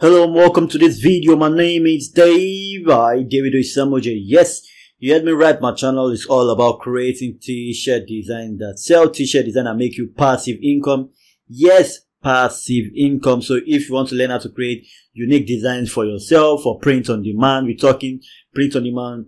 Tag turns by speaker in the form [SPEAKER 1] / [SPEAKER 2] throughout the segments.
[SPEAKER 1] Hello and welcome to this video. My name is Dave. David Oisamoje. Yes, you heard me right. My channel is all about creating t-shirt design that sell t-shirt design and make you passive income. Yes, passive income. So if you want to learn how to create unique designs for yourself or print on demand, we're talking print on demand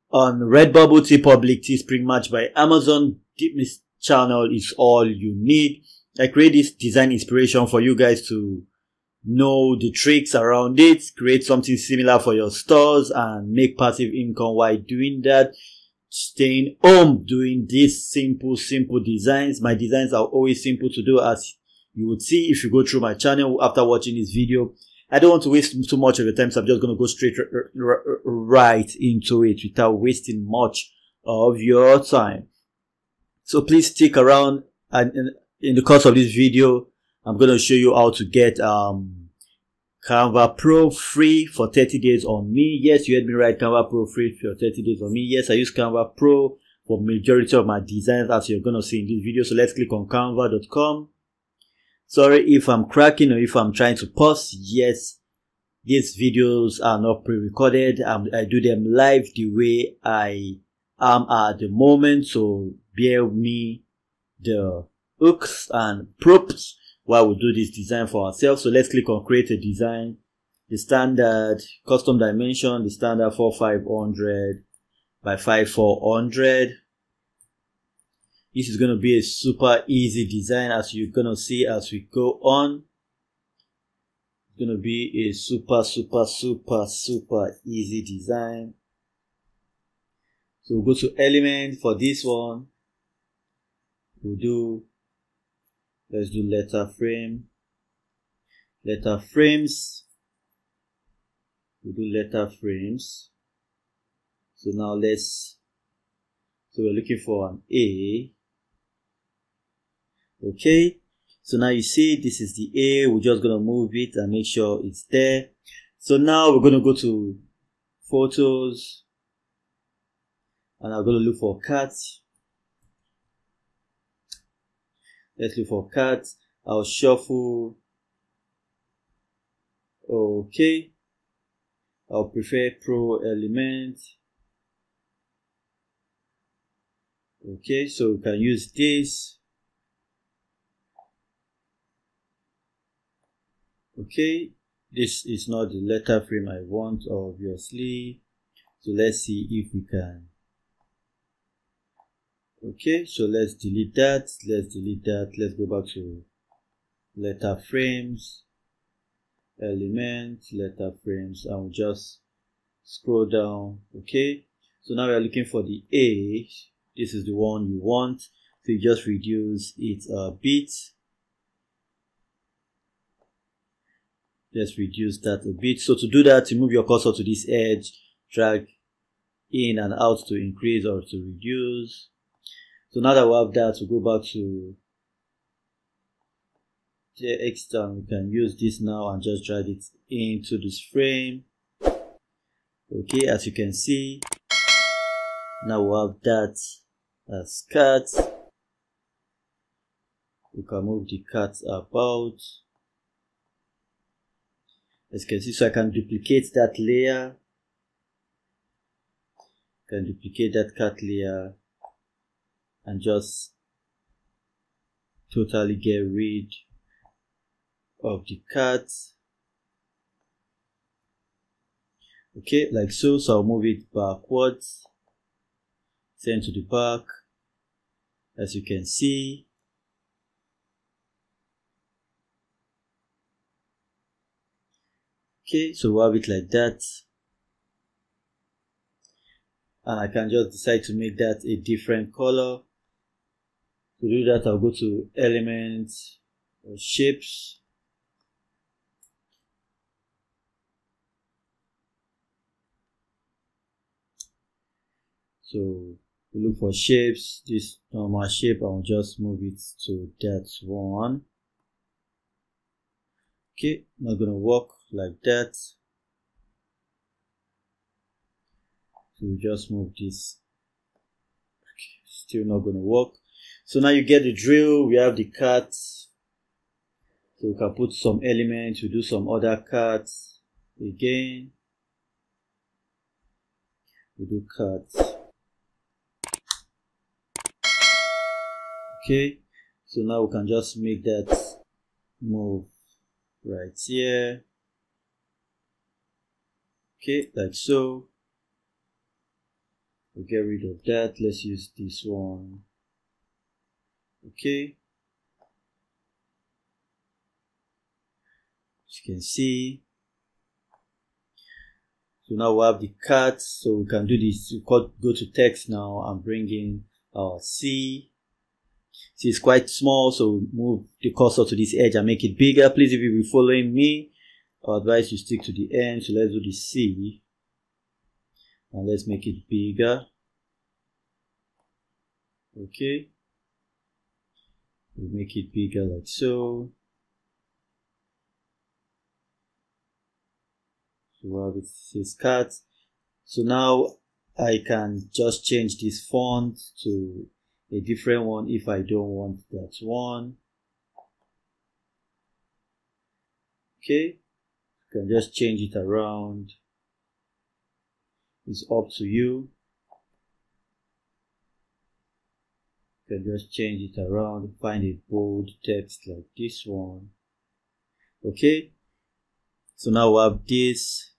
[SPEAKER 1] on Redbubble, TeePublic, Teespring, Match by Amazon. This channel is all you need. I create this design inspiration for you guys to know the tricks around it, create something similar for your stores and make passive income while doing that. Staying home doing these simple designs. My designs are always simple to do, as you would see if you go through my channel after watching this video. I don't want to waste too much of your time, so I'm just going to go straight right into it without wasting much of your time. So please stick around, and in the course of this video I'm going to show you how to get Canva Pro free for 30 days on me. Yes, you heard me right, Canva Pro free for 30 days on me. Yes, I use Canva Pro for majority of my designs, as you're going to see in this video. So let's click on canva.com. Sorry if I'm cracking or if I'm trying to pause. Yes, these videos are not pre-recorded. I do them live the way I am at the moment. So bear with me the hooks and props while we do this design for ourselves. So let's click on create a design. The standard custom dimension, the standard 4500 by 5400. This is going to be a super easy design, as you're going to see as we go on. It's going to be a super easy design. So we'll go to element for this one. Let's do letter frame. Letter frames. We'll do letter frames. So now we're looking for an A. Okay. So now you see this is the A. We're just going to move it and make sure it's there. So now we're going to go to photos. And I'm going to look for cats. Let's look for cats. I'll shuffle. Okay. I'll prefer Pro element. Okay, so we can use this. Okay, this is not the letter frame I want, obviously. So let's see if we can. Okay, so let's delete that. Let's go back to letter frames, element, letter frames, and we'll just scroll down. Okay, so now we are looking for the A. This is the one you want, so you just reduce it a bit. Let's reduce that a bit. So to do that, you move your cursor to this edge, drag in and out to increase or to reduce. So now that we have that, we'll go back to the external. We can use this now and just drag it into this frame. Okay, as you can see, now we have that as cat. We can move the cat about. As you can see, so I can duplicate that layer. Can duplicate that cat layer and just totally get rid of the cat. Okay, like so. So I'll move it backwards, send to the back, as you can see. Okay, so we'll have it like that. And I can just decide to make that a different color. To do that, I'll go to elements or shapes. So we look for shapes, this normal shape, I'll just move it to that one. Okay, not gonna work like that. So we just move this. Okay, still not gonna work. So now you get the drill. We have the cat. So So we can put some elements, we do some other cuts again. We do cuts. Okay, so now we can just make that move right here. Okay, like so. We'll get rid of that. Let's use this one. Okay. As you can see. So now we have the cut. So we can do this. We go to text now and bring in our C. See, it's quite small, so move the cursor to this edge and make it bigger. Please, if you'll be following me, I advise you stick to the end. So let's do the C and let's make it bigger. Okay, we'll make it bigger like so. So we'll have it says cut. So now I can just change this font to a different one if I don't want that one. Okay, you can just change it around. It's up to you. You can just change it around, find a bold text like this one. Okay, so now we have this.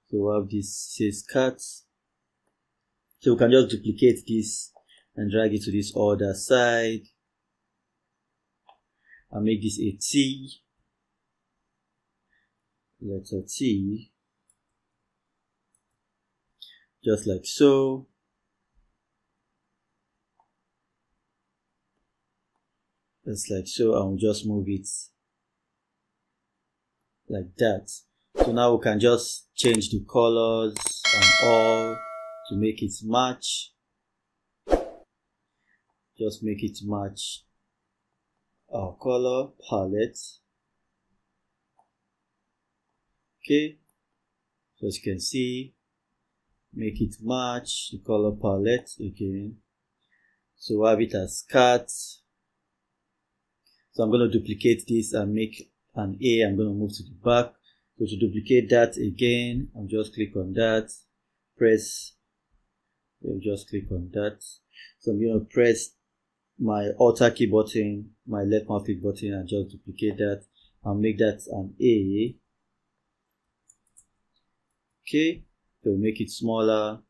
[SPEAKER 1] So we have this says cut. So we can just duplicate this and drag it to this other side and make this a T, letter T, just like so. Just like so, and we'll just move it like that. So now we can just change the colors and all to make it match. Just make it match our color palette. Okay, so as you can see, make it match the color palette again. So we'll have it as cut. So I'm going to duplicate this and make an A. I'm going to move to the back. So to duplicate that again, I'll just click on that, press. We'll just click on that. So I'm going to press my Alt key button, my left mouse click button, and just duplicate that and make that an A. Okay, so make it smaller,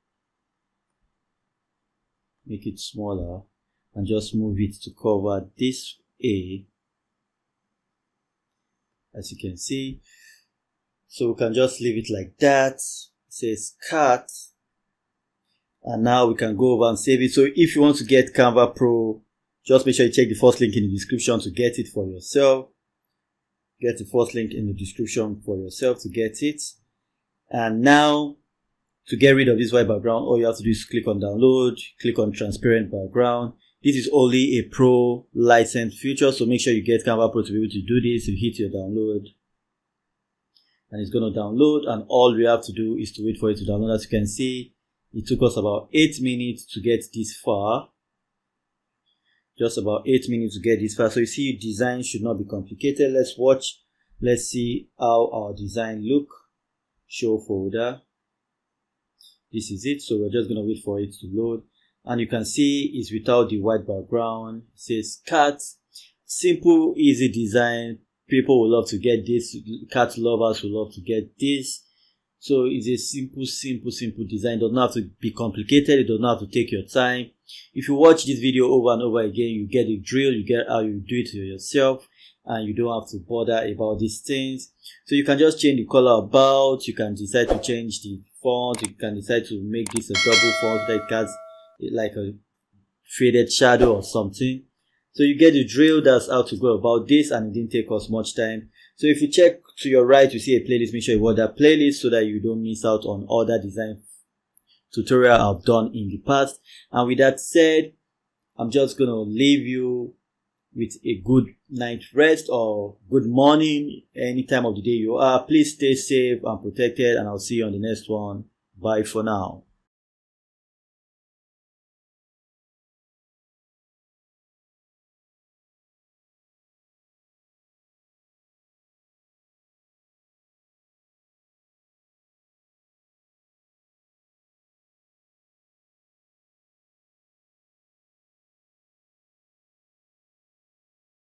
[SPEAKER 1] and just move it to cover this A, as you can see. So we can just leave it like that. It says cut. And now we can go over and save it. So if you want to get Canva Pro, just make sure you check the first link in the description to get it for yourself. Get the first link in the description for yourself to get it. And now, to get rid of this white background, all you have to do is click on download, click on transparent background. This is only a pro licensed feature, so make sure you get Canva Pro to be able to do this. You hit your download, and it's going to download, and all we have to do is to wait for it to download. As you can see, it took us about 8 minutes to get this far. Just about 8 minutes to get this far. So you see, design should not be complicated. Let's watch. Let's see how our design look. Show folder. This is it. So we're just going to wait for it to load. And you can see it's without the white background. It says cat. Simple, easy design. People will love to get this. Cat lovers will love to get this. So it's a simple design. It does not have to be complicated. It does not have to take your time. If you watch this video over and over again, you get the drill. You get how you do it yourself, and you don't have to bother about these things. So you can just change the color about. You can decide to change the font. You can decide to make this a double font that it has like a faded shadow or something. So you get the drill. That's how to go about this, and it didn't take us much time. So if you check to your right, you see a playlist. Make sure you watch that playlist so that you don't miss out on other design tutorial I've done in the past. And with that said, I'm just going to leave you with a good night rest or good morning, any time of the day you are. Please stay safe and protected, and I'll see you on the next one. Bye for now.